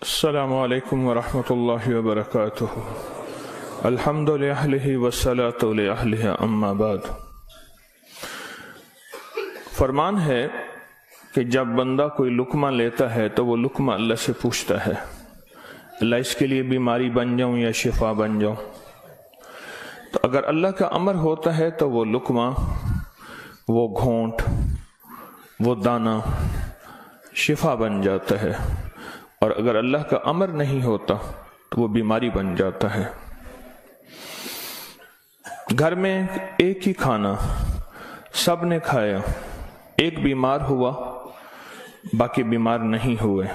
السلام علیکم ورحمۃ اللہ وبرکاتہ۔ الحمد للہ والصلاۃ لأہلہ اما بعد۔ فرمان ہے کہ جب بندہ کوئی لقمہ لیتا ہے تو وہ لقمہ اللہ سے پوچھتا ہے، اللہ اس کے لیے بیماری بن جاؤں یا شفا بن جاؤں؟ تو اگر اللہ کا امر ہوتا ہے تو وہ لقمہ، وہ گھونٹ، وہ دانہ شفا بن جاتا ہے، اور اگر اللہ کا امر نہیں ہوتا تو وہ بیماری بن جاتا ہے۔ گھر میں ایک ہی کھانا سب نے کھایا، ایک بیمار ہوا باقی بیمار نہیں ہوئے،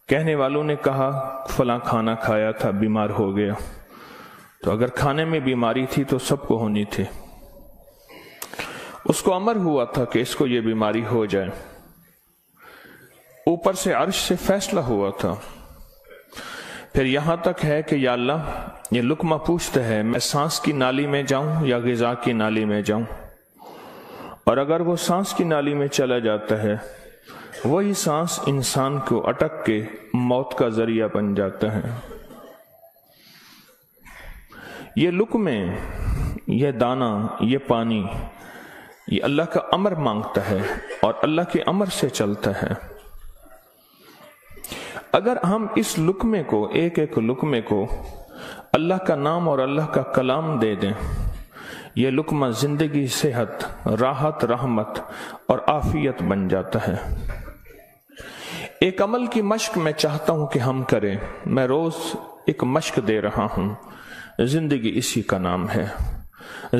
کہنے والوں نے کہا فلاں کھانا کھایا تھا بیمار ہو گیا، تو اگر کھانے میں بیماری تھی تو سب کو ہونی تھی۔ اس کو امر ہوا تھا کہ اس کو یہ بیماری ہو جائے، اوپر سے عرش سے فیصلہ ہوا تھا۔ پھر یہاں تک ہے کہ یا اللہ یہ لقمہ پوچھتا ہے میں سانس کی نالی میں جاؤں یا غذا کی نالی میں جاؤں، اور اگر وہ سانس کی نالی میں چلا جاتا ہے وہی سانس انسان کو اٹک کے موت کا ذریعہ بن جاتا ہے۔ یہ لقمے، یہ دانہ، یہ پانی، یہ اللہ کا امر مانگتا ہے اور اللہ کے امر سے چلتا ہے۔ اگر ہم اس لقمے کو، ایک ایک لقمے کو اللہ کا نام اور اللہ کا کلام دے دیں، یہ لقمہ زندگی، صحت، راحت، رحمت اور عافیت بن جاتا ہے۔ ایک عمل کی مشق میں چاہتا ہوں کہ ہم کریں، میں روز ایک مشق دے رہا ہوں، زندگی اسی کا نام ہے۔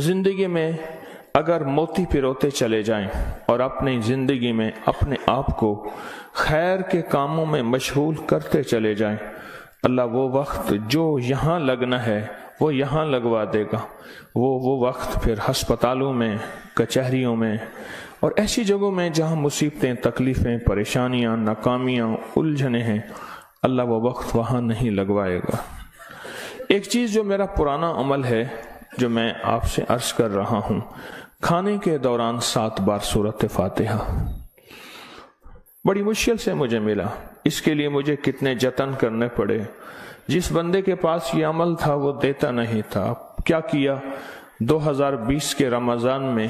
زندگی میں اگر موتی پروتے چلے جائیں اور اپنی زندگی میں اپنے آپ کو خیر کے کاموں میں مشغول کرتے چلے جائیں، اللہ وہ وقت جو یہاں لگنا ہے وہ یہاں لگوا دے گا، وہ وقت پھر ہسپتالوں میں، کچہریوں میں اور ایسی جگہوں میں جہاں مصیبتیں، تکلیفیں، پریشانیاں، ناکامیاں، الجھنیں ہیں، اللہ وہ وقت وہاں نہیں لگوائے گا۔ ایک چیز جو میرا پرانا عمل ہے جو میں آپ سے عرض کر رہا ہوں، کھانے کے دوران 7 بار سورۃ فاتحہ، بڑی مشکل سے مجھے ملا، اس کے لیے مجھے کتنے جتن کرنے پڑے۔ جس بندے کے پاس یہ عمل تھا وہ دیتا نہیں تھا۔ کیا کیا؟ 2020 کے رمضان میں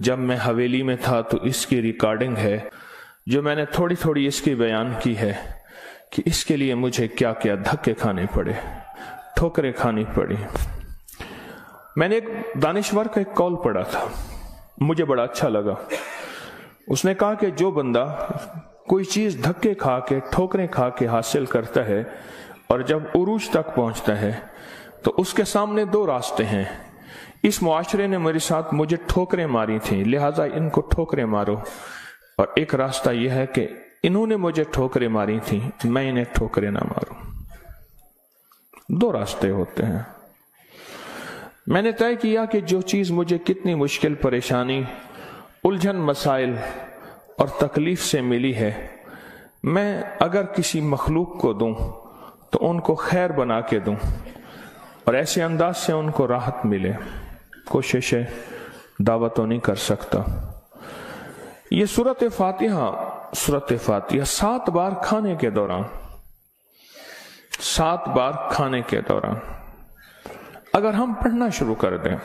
جب میں حویلی میں تھا تو اس کی ریکارڈنگ ہے جو میں نے تھوڑی تھوڑی اس کی بیان کی ہے کہ اس کے لیے مجھے کیا کیا دھکے کھانے پڑے، ٹھوکریں کھانی پڑی۔ میں نے ایک دانشور کا ایک قول پڑھا تھا، مجھے بڑا اچھا لگا۔ اس نے کہا کہ جو بندہ کوئی چیز دھکے کھا کے، ٹھوکریں کھا کے حاصل کرتا ہے اور جب عروج تک پہنچتا ہے تو اس کے سامنے 2 راستے ہیں۔ اس معاشرے نے میرے ساتھ مجھے ٹھوکریں ماری تھیں، لہٰذا ان کو ٹھوکریں مارو، اور ایک راستہ یہ ہے کہ انہوں نے مجھے ٹھوکریں ماری تھیں، میں انہیں ٹھوکریں نہ ماروں۔ 2 راستے ہوتے ہیں۔ میں نے طے کیا کہ جو چیز مجھے کتنی مشکل، پریشانی، الجھن، مسائل اور تکلیف سے ملی ہے، میں اگر کسی مخلوق کو دوں تو ان کو خیر بنا کے دوں اور ایسے انداز سے ان کو راحت ملے۔ کوشش ہے، دعوت تو نہیں کر سکتا۔ یہ سورۃ فاتحہ 7 بار کھانے کے دوران، 7 بار کھانے کے دوران اگر ہم پڑھنا شروع کر دیں،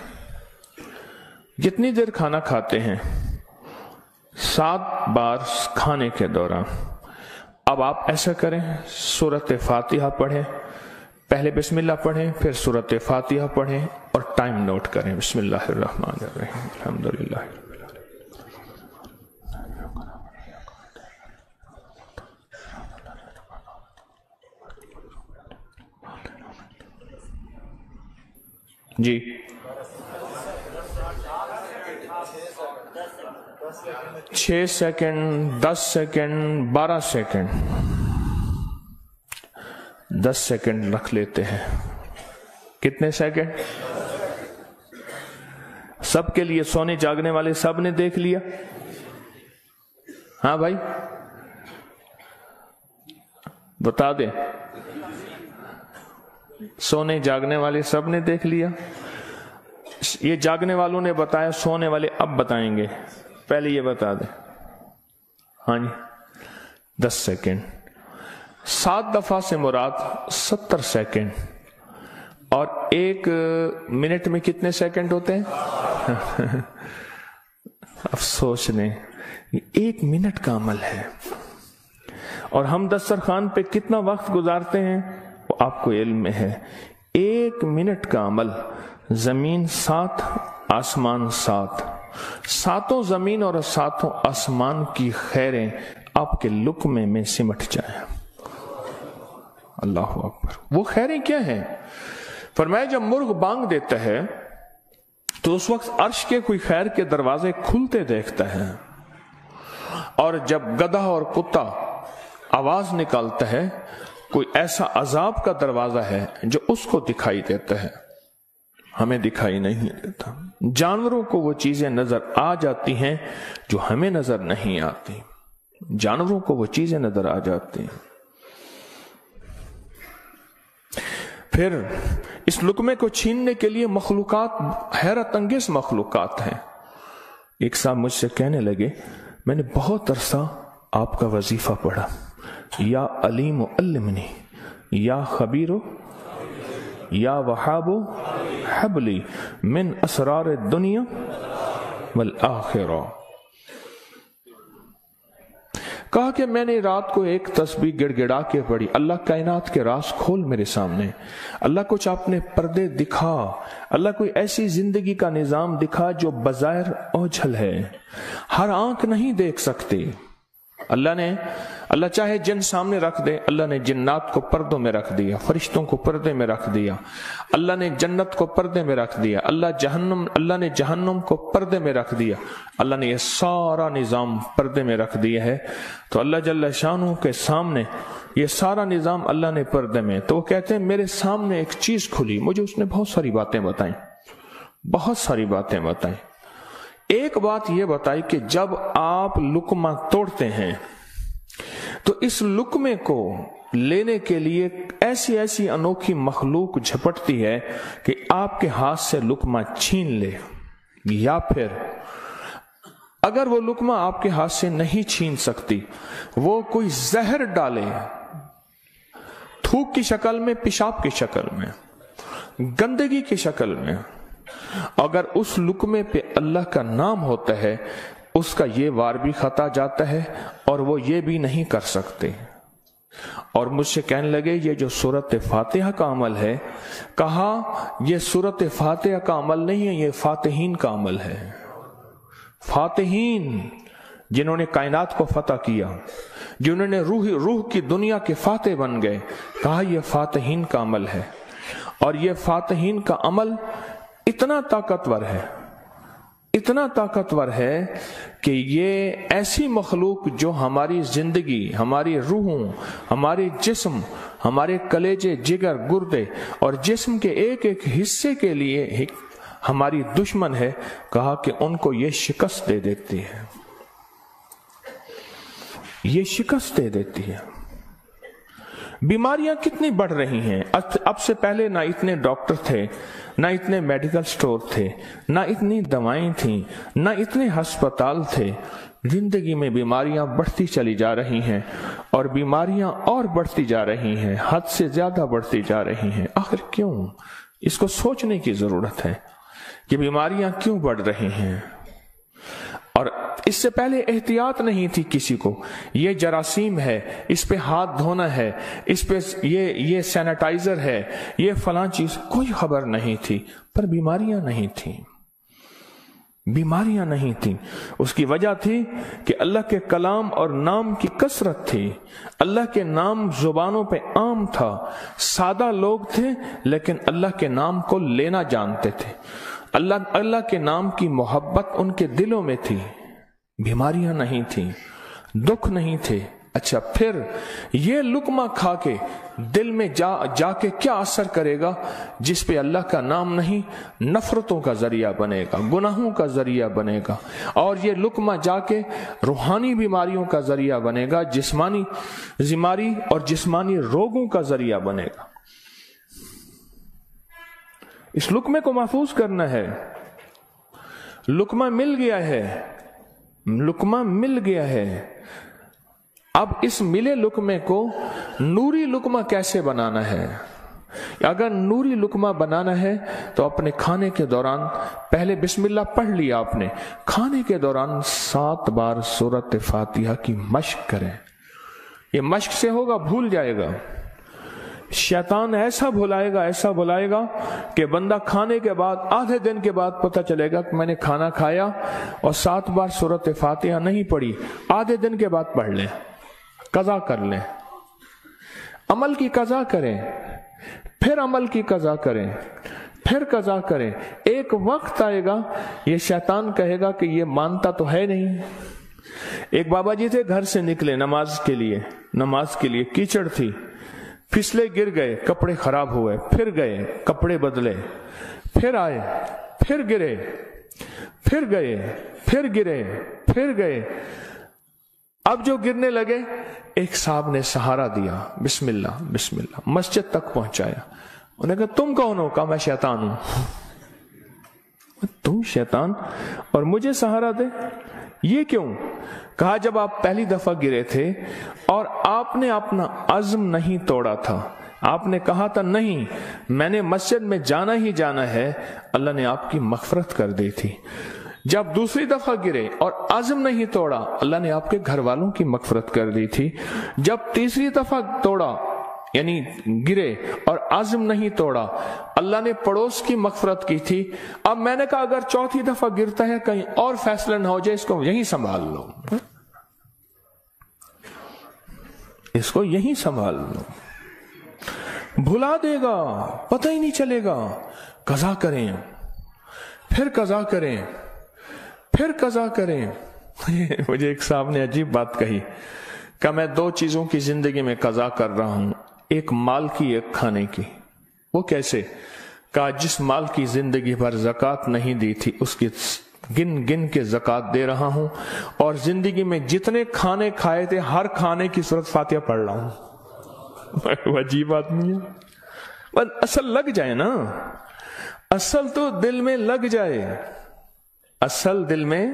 جتنی دیر کھانا کھاتے ہیں 7 بار کھانے کے دوران، اب آپ ایسا کریں، سورۃ فاتحہ پڑھیں، پہلے بسم اللہ پڑھیں، پھر سورۃ فاتحہ پڑھیں اور ٹائم نوٹ کریں۔ بسم اللہ الرحمن الرحیم، الحمدللہ رب العالمین۔ جی 6 سیکنڈ، 10 سیکنڈ، 12 سیکنڈ، 10 سیکنڈ رکھ لیتے ہیں۔ کتنے سیکنڈ؟ سب کے لیے، سونے جاگنے والے سب نے دیکھ لیا؟ ہاں بھائی بتا دیں، سونے جاگنے والے سب نے دیکھ لیا؟ یہ جاگنے والوں نے بتایا، سونے والے اب بتائیں گے، پہلے یہ بتا دیں۔ ہاں جی 10 سیکنڈ۔ 7 دفعہ سے مراد 70 سیکنڈ، اور 1 منٹ میں کتنے سیکنڈ ہوتے ہیں؟ افسوس نے 1 منٹ کا عمل ہے، اور ہم دسترخوان پہ کتنا وقت گزارتے ہیں وہ آپ کو علم میں ہے۔ 1 منٹ کا عمل، زمین 7 آسمان 7، 7 زمین اور 7 آسمان کی خیریں آپ کے لقمے میں سمٹ جائیں۔ اللہ اکبر۔ وہ خیریں کیا ہیں؟ فرمایا جب مرغ بانگ دیتا ہے تو اس وقت عرش کے کوئی خیر کے دروازے کھلتے دیکھتا ہے، اور جب گدھا اور کتا آواز نکالتا ہے کوئی ایسا عذاب کا دروازہ ہے جو اس کو دکھائی دیتا ہے، ہمیں دکھائی نہیں دیتا۔ جانوروں کو وہ چیزیں نظر آ جاتی ہیں جو ہمیں نظر نہیں آتی، جانوروں کو وہ چیزیں نظر آ جاتی ہیں۔ پھر اس لقمے کو چھیننے کے لیے مخلوقات، حیرت انگیز مخلوقات ہیں۔ ایک صاحب مجھ سے کہنے لگے میں نے بہت عرصہ آپ کا وظیفہ پڑھا، یا علیم علمنی، یا خبیر یا وہاب حبلی من اسرار الدنیا والآخرہ۔ کہا کہ میں نے رات کو ایک تسبیح گڑ گڑا کے پڑھی، اللہ کائنات کے راز کھول میرے سامنے، اللہ کچھ اپنے پردے دکھا، اللہ کوئی ایسی زندگی کا نظام دکھا جو بظاہر اوجھل ہے، ہر آنکھ نہیں دیکھ سکتی۔ اللہ چاہے جن سامنے رکھ دے، اللہ نے جنات کو پردوں میں رکھ دیا، فرشتوں کو پردے میں رکھ دیا، اللہ نے جنت کو پردے میں رکھ دیا، اللہ نے جہنم کو پردے میں رکھ دیا، اللہ نے یہ سارا نظام پردے میں رکھ دیا ہے۔ تو اللہ جل شانہ کے سامنے یہ سارا نظام اللہ نے پردے میں، تو وہ کہتے ہیں میرے سامنے ایک چیز کھلی، مجھے اس نے بہت ساری باتیں بتائیں، بہت ساری باتیں بتائیں۔ ایک بات یہ بتائی کہ جب آپ لقمہ توڑتے ہیں تو اس لقمے کو لینے کے لیے ایسی ایسی انوکھی مخلوق جھپٹتی ہے کہ آپ کے ہاتھ سے لقمہ چھین لے، یا پھر اگر وہ لقمہ آپ کے ہاتھ سے نہیں چھین سکتی، وہ کوئی زہر ڈالے، تھوک کی شکل میں، پیشاب کی شکل میں، گندگی کی شکل میں، اگر اس لقمے پہ اللہ کا نام ہوتا ہے اس کا یہ وار بھی خطا جاتا ہے اور وہ یہ بھی نہیں کر سکتے۔ اور مجھ سے کہنے لگے یہ جو سورۃ فاتحہ کا عمل ہے، کہا یہ سورۃ فاتحہ کا عمل نہیں ہے، یہ فاتحین کا عمل ہے۔ فاتحین جنہوں نے کائنات کو فتح کیا، جنہوں نے روح کی دنیا کے فاتح بن گئے، کہا یہ فاتحین کا عمل ہے۔ اور یہ فاتحین کا عمل اتنا طاقتور ہے، اتنا طاقتور ہے کہ یہ ایسی مخلوق جو ہماری زندگی، ہماری روحوں، ہمارے جسم، ہمارے کلیجے، جگر، گردے اور جسم کے ایک ایک حصے کے لیے ہماری دشمن ہے، کہا کہ ان کو یہ شکست دے دیتی ہے، یہ شکست دے دیتی ہے۔ بیماریاں کتنی بڑھ رہی ہیں، اب سے پہلے نہ اتنے ڈاکٹر تھے، نہ اتنے میڈیکل سٹور تھے، نہ اتنی دوائیں تھیں، نہ اتنے ہسپتال تھے۔ زندگی میں بیماریاں بڑھتی چلی جا رہی ہیں، اور بیماریاں اور بڑھتی جا رہی ہیں، حد سے زیادہ بڑھتی جا رہی ہیں۔ آخر کیوں؟ اس کو سوچنے کی ضرورت ہے کہ بیماریاں کیوں بڑھ رہی ہیں۔ اور اس سے پہلے احتیاط نہیں تھی کسی کو، یہ جراثیم ہے، اس پہ ہاتھ دھونا ہے، اس پہ یہ سینیٹائزر ہے، یہ فلاں چیز، کوئی خبر نہیں تھی، پر بیماریاں نہیں تھیں، بیماریاں نہیں تھیں۔ اس کی وجہ تھی کہ اللہ کے کلام اور نام کی کثرت تھی، اللہ کے نام زبانوں پہ عام تھا، سادہ لوگ تھے لیکن اللہ کے نام کو لینا جانتے تھے، اللہ کے نام کی محبت ان کے دلوں میں تھی، بیماریاں نہیں تھیں، دکھ نہیں تھے۔ اچھا، پھر یہ لقمہ کھا کے دل میں جا کے کیا اثر کرے گا جس پہ اللہ کا نام نہیں؟ نفرتوں کا ذریعہ بنے گا، گناہوں کا ذریعہ بنے گا، اور یہ لقمہ جا کے روحانی بیماریوں کا ذریعہ بنے گا، جسمانی بیماری اور جسمانی روگوں کا ذریعہ بنے گا۔ اس لقمے کو محفوظ کرنا ہے۔ لقمہ مل گیا ہے، لقمہ مل گیا ہے، اب اس ملے لقمے کو نوری لقمہ کیسے بنانا ہے؟ اگر نوری لقمہ بنانا ہے تو اپنے کھانے کے دوران پہلے بسم اللہ پڑھ لیا آپ نے، کھانے کے دوران 7 بار سورۃ فاتحہ کی مشق کریں۔ یہ مشق سے ہوگا، بھول جائے گا۔ شیطان ایسا بھلائے گا کہ بندہ کھانے کے بعد آدھے دن کے بعد پتہ چلے گا کہ میں نے کھانا کھایا اور 7 بار سورۃ فاتحہ نہیں پڑھی، آدھے دن کے بعد پڑھ لیں، قضا کر لیں، عمل کی قضا کریں، پھر عمل کی قضا کریں، پھر قضا کریں۔ ایک وقت آئے گا یہ شیطان کہے گا کہ یہ مانتا تو ہے نہیں۔ ایک بابا جی تھے، گھر سے نکلے نماز کے لیے کیچڑ تھی، پھسلے، گر گئے، کپڑے خراب ہوئے، پھر گئے، کپڑے بدلے، پھر آئے، پھر گرے، پھر گئے، پھر گرے، پھر گئے۔ اب جو گرنے لگے ایک صاحب نے سہارا دیا، بسم اللہ بسم اللہ، مسجد تک پہنچایا۔ انہوں نے کہا تم کون ہو؟ کہا میں شیطان ہوں۔ تم شیطان اور مجھے سہارا دے؟ یہ کیوں؟ کہا جب آپ پہلی دفعہ گرے تھے اور آپ نے اپنا عزم نہیں توڑا تھا، آپ نے کہا تھا نہیں میں نے مسجد میں جانا ہی جانا ہے، اللہ نے آپ کی مغفرت کر دی تھی۔ جب دوسری دفعہ گرے اور عزم نہیں توڑا، اللہ نے آپ کے گھر والوں کی مغفرت کر دی تھی۔ جب تیسری دفعہ توڑا یعنی گرے اور عزم نہیں توڑا، اللہ نے پڑوس کی مغفرت کی تھی۔ اب میں نے کہا اگر چوتھی دفعہ گرتا ہے کہیں اور فیصلہ نہ ہو جائے، اس کو یہیں سنبھال لو، اس کو یہیں سنبھال لو، بھلا دے گا، پتہ ہی نہیں چلے گا۔ قضا کریں، پھر قضا کریں، پھر قضا کریں۔ مجھے ایک صاحب نے عجیب بات کہی کہ میں 2 چیزوں کی زندگی میں قضا کر رہا ہوں، ایک مال کی، ایک کھانے کی۔ وہ کیسے؟ کہا جس مال کی زندگی بھر زکوٰۃ نہیں دی تھی اس کی گن گن کے زکوٰۃ دے رہا ہوں، اور زندگی میں جتنے کھانے کھائے تھے ہر کھانے کی سورۃ فاتحہ پڑھ رہا ہوں۔ عجیب آدمی ہے۔ بس اصل لگ جائے نا، اصل تو دل میں لگ جائے، اصل دل میں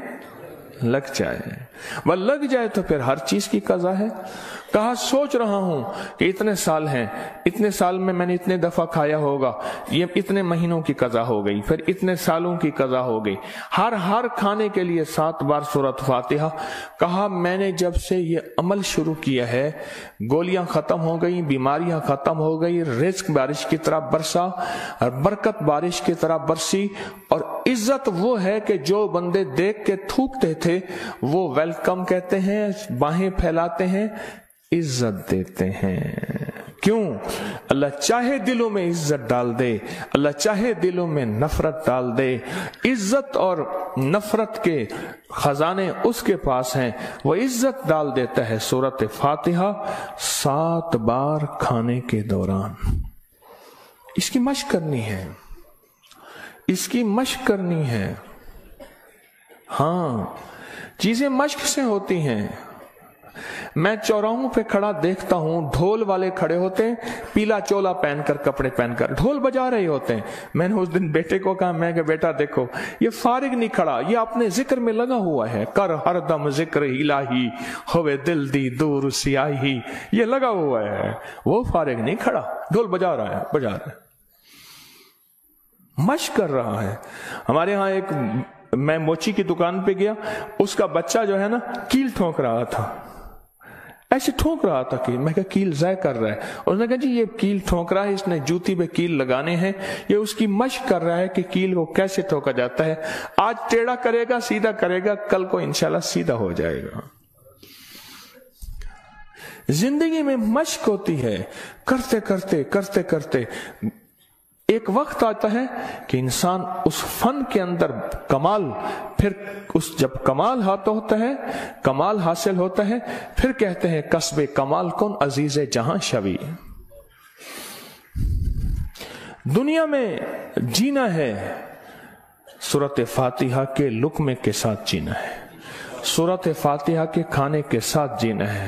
لگ جائے، وہ لگ جائے تو پھر ہر چیز کی قضا ہے۔ کہا سوچ رہا ہوں کہ اتنے سال ہیں، اتنے سال میں نے اتنے دفعہ کھایا ہوگا، یہ اتنے مہینوں کی قضا ہو گئی، پھر اتنے سالوں کی قضا ہو گئی، ہر کھانے کے لیے 7 بار سورۃ فاتحہ۔ کہا میں نے جب سے یہ عمل شروع کیا ہے، گولیاں ختم ہو گئی، بیماریاں ختم ہو گئی، رزق بارش کی طرح برسا اور برکت بارش کی طرح برسی، اور عزت وہ ہے کہ جو بندے دیکھ کے تھوکتے تھے وہ ویلکم کہتے ہیں، باہیں پھیلاتے ہیں، عزت دیتے ہیں۔ کیوں؟ اللہ چاہے دلوں میں عزت ڈال دے، اللہ چاہے دلوں میں نفرت ڈال دے۔ عزت اور نفرت کے خزانے اس کے پاس ہیں، وہ عزت ڈال دیتا ہے۔ سورۃ فاتحہ 7 بار کھانے کے دوران، اس کی مشق کرنی ہے، اس کی مشق کرنی ہے۔ ہاں چیزیں مشق سے ہوتی ہیں۔ میں چوراہوں پہ کھڑا دیکھتا ہوں، ڈھول والے کھڑے ہوتے ہیں، پیلا چولا پہن کر، کپڑے پہن کر ڈھول بجا رہے ہوتے ہیں۔ میں نے اس دن بیٹے کو کہا، میں کہ بیٹا دیکھو یہ فارغ نہیں کھڑا، یہ اپنے ذکر میں لگا ہوا ہے، کر ہر دم ذکر الہی ہوئے دل دی دور سیاہی، یہ لگا ہوا ہے، وہ فارغ نہیں کھڑا، ڈھول بجا رہا ہے، مشق کر رہا ہے۔ ہمارے ہاں ایک، میں موچی کی دکان پہ گیا، اس کا بچہ جو ہے نا کیل ٹھونک رہا تھا، ایسے ٹھونک رہا تھا کہ میں کہا کیل ضائع کر رہا ہے، اور اس نے کہا جی یہ کیل ٹھونک رہا ہے، اس نے جوتی پہ کیل لگانے ہیں، یہ اس کی مشق کر رہا ہے کہ کیل کو کیسے ٹھوکا جاتا ہے، آج ٹیڑھا کرے گا، سیدھا کرے گا، کل کو انشاءاللہ سیدھا ہو جائے گا۔ زندگی میں مشق ہوتی ہے، کرتے کرتے کرتے کرتے ایک وقت آتا ہے کہ انسان اس فن کے اندر کمال، پھر جب کمال ہوتا ہے، کمال حاصل ہوتا ہے، پھر کہتے ہیں کسب کمال کن عزیز جہاں شوی۔ دنیا میں جینا ہے سورۃ فاتحہ کے لقمے کے ساتھ جینا ہے، سورۃ فاتحہ کے کھانے کے ساتھ جینا ہے،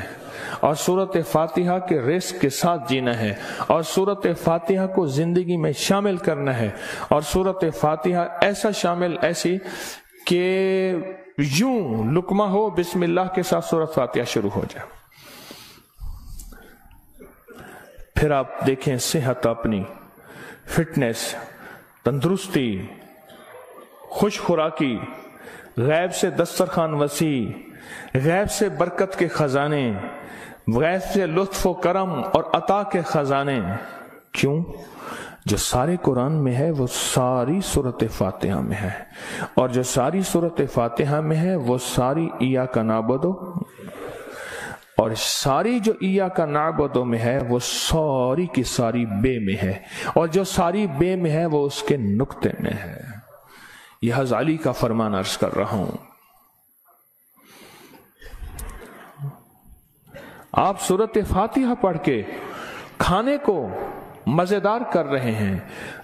اور سورۃ فاتحہ کے رزق کے ساتھ جینا ہے، اور سورۃ فاتحہ کو زندگی میں شامل کرنا ہے، اور سورۃ فاتحہ ایسا شامل، ایسی کہ یوں لقمہ ہو، بسم اللہ کے ساتھ سورۃ فاتحہ شروع ہو جائے۔ پھر آپ دیکھیں صحت اپنی، فٹنس، تندرستی، خوش خوراکی، غیب سے دسترخوان وسیع، غیب سے برکت کے خزانے، غیب سے لطف و کرم اور عطا کے خزانے. کیوں؟ جو سارے قرآن میں ہے وہ ساری سورۃ فاتحہ میں ہے، اور جو ساری سورۃ فاتحہ میں ہے وہ ساری ایاک نعبد، اور ساری جو ایاک نعبد میں ہے وہ ساری کی ساری بے میں ہے، اور جو ساری بے میں ہے وہ اس کے نقطے میں ہے. یہ غزالی کا فرمان عرض کر رہا ہوں. آپ سورۃ فاتحہ پڑھ کے کھانے کو مزیدار کر رہے ہیں،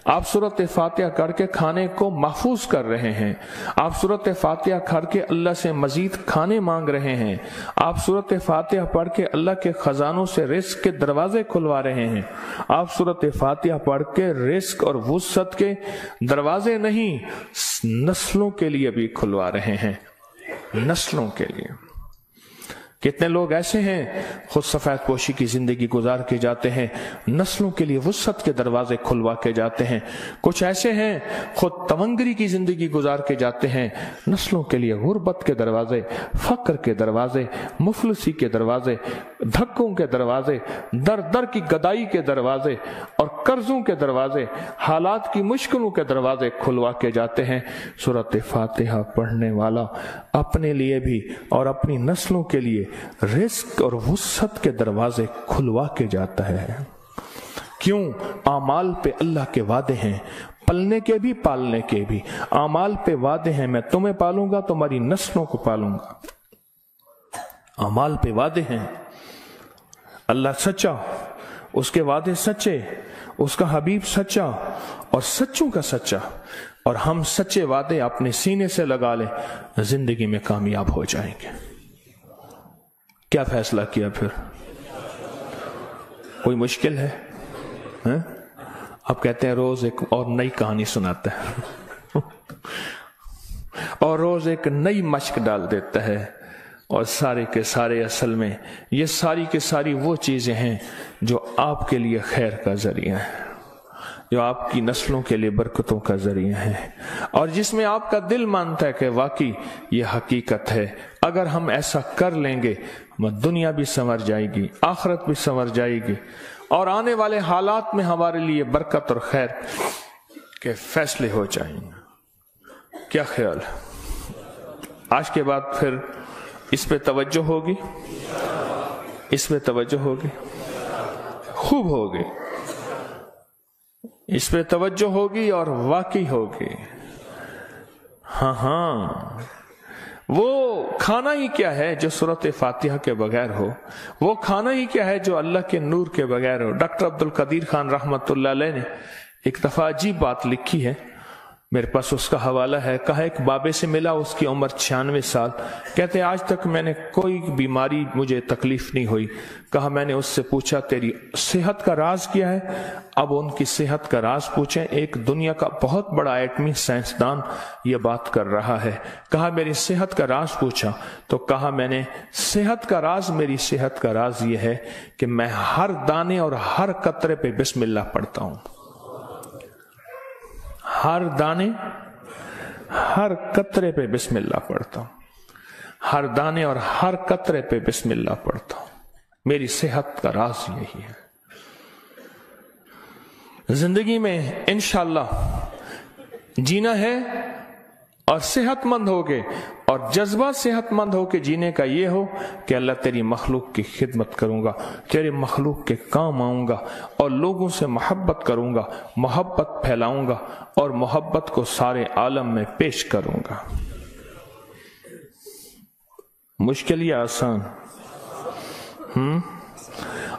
آپ سورۃ فاتحہ کر کے کھانے کو محفوظ کر رہے ہیں، آپ سورۃ فاتحہ کر کے اللہ سے مزید کھانے مانگ رہے ہیں، آپ سورۃ فاتحہ پڑھ کے اللہ کے خزانوں سے رزق کے دروازے کھلوا رہے ہیں، آپ سورۃ فاتحہ پڑھ کے رزق اور وسعت کے دروازے نہیں نسلوں کے لیے بھی کھلوا رہے ہیں، نسلوں کے لیے. کتنے لوگ ایسے ہیں خود سفید پوشی کی زندگی گزار کے جاتے ہیں، نسلوں کے لیے وسعت کے دروازے کھلوا کے جاتے ہیں. کچھ ایسے ہیں خود تونگری کی زندگی گزار کے جاتے ہیں، نسلوں کے لیے غربت کے دروازے، فقر کے دروازے، مفلسی کے دروازے، دھکوں کے دروازے، در در کی گدائی کے دروازے اور قرضوں کے دروازے، حالات کی مشکلوں کے دروازے کھلوا کے جاتے ہیں. سورۃ فاتحہ پڑھنے والا اپنے لیے بھی اور اپنی نسلوں کے لیے رزق اور وسعت کے دروازے کھلوا کے جاتا ہے. کیوں؟ اعمال پہ اللہ کے وعدے ہیں، پلنے کے بھی پالنے کے بھی. اعمال پہ وعدے ہیں، میں تمہیں پالوں گا، تمہاری نسلوں کو پالوں گا. اعمال پہ وعدے ہیں. اللہ سچا، اس کے وعدے سچے، اس کا حبیب سچا اور سچوں کا سچا. اور ہم سچے وعدے اپنے سینے سے لگا لیں، زندگی میں کامیاب ہو جائیں گے. کیا فیصلہ کیا پھر؟ کوئی مشکل ہے؟ آپ کہتے ہیں روز ایک اور نئی کہانی سناتا ہے اور روز ایک نئی مشق ڈال دیتا ہے، اور سارے کے سارے اصل میں یہ ساری کے ساری وہ چیزیں ہیں جو آپ کے لیے خیر کا ذریعہ ہے، جو آپ کی نسلوں کے لیے برکتوں کا ذریعہ ہے، اور جس میں آپ کا دل مانتا ہے کہ واقعی یہ حقیقت ہے. اگر ہم ایسا کر لیں گے دنیا بھی سنور جائے گی، آخرت بھی سنور جائے گی، اور آنے والے حالات میں ہمارے لیے برکت اور خیر کے فیصلے ہو جائیں گے. کیا خیال ہے؟ آج کے بعد پھر اس پہ توجہ ہوگی، اس پہ توجہ ہوگی، خوب ہوگی، اس پہ توجہ ہوگی اور واقعی ہوگی. ہاں وہ کھانا ہی کیا ہے جو سورۃ فاتحہ کے بغیر ہو، وہ کھانا ہی کیا ہے جو اللہ کے نور کے بغیر ہو. ڈاکٹر عبد القدیر خان رحمت اللہ علیہ نے ایک دفعہ عجیب بات لکھی ہے، میرے پاس اس کا حوالہ ہے. کہا ایک بابے سے ملا، اس کی عمر 96 سال. کہتے آج تک میں نے کوئی بیماری مجھے تکلیف نہیں ہوئی. کہا میں نے اس سے پوچھا تیری صحت کا راز کیا ہے؟ اب ان کی صحت کا راز پوچھیں. ایک دنیا کا بہت بڑا ایٹمی سائنسدان یہ بات کر رہا ہے. کہا میری صحت کا راز پوچھا تو کہا میں نے صحت کا راز، میری صحت کا راز یہ ہے کہ میں ہر دانے اور ہر قطرے پہ بسم اللہ پڑھتا ہوں. ہر دانے ہر قطرے پہ بسم اللہ پڑھتا ہوں، ہر دانے اور ہر قطرے پہ بسم اللہ پڑھتا ہوں. میری صحت کا راز یہی ہے. زندگی میں انشاءاللہ جینا ہے اور صحت مند ہو کے، اور جذبہ صحت مند ہو کے جینے کا یہ ہو کہ اللہ تیری مخلوق کی خدمت کروں گا، تیرے مخلوق کے کام آؤں گا، اور لوگوں سے محبت کروں گا، محبت پھیلاؤں گا، اور محبت کو سارے عالم میں پیش کروں گا. مشکل یا آسان؟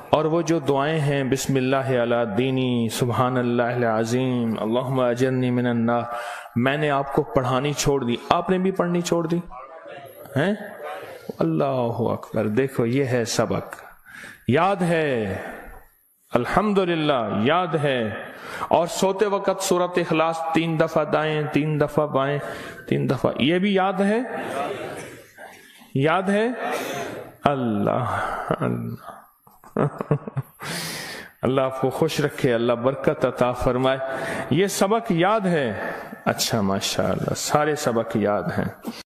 اور وہ جو دعائیں ہیں بسم اللہ علی دینی، سبحان اللہ العظیم، اللہم اجرنی من النار، میں نے آپ کو پڑھانی چھوڑ دی، آپ نے بھی پڑھنی چھوڑ دی ہیں؟ اللہ اکبر. دیکھو یہ ہے سبق. یاد ہے الحمدللہ، یاد ہے. اور سوتے وقت سورۃ اخلاص 3 دفعہ دائیں، 3 دفعہ بائیں، 3 دفعہ، یہ بھی یاد ہے؟ یاد ہے؟ اللہ اللہ اللہ آپ کو خوش رکھے، اللہ برکت عطا فرمائے۔ یہ سبق یاد ہے؟ اچھا، ماشاءاللہ سارے سبق یاد ہیں۔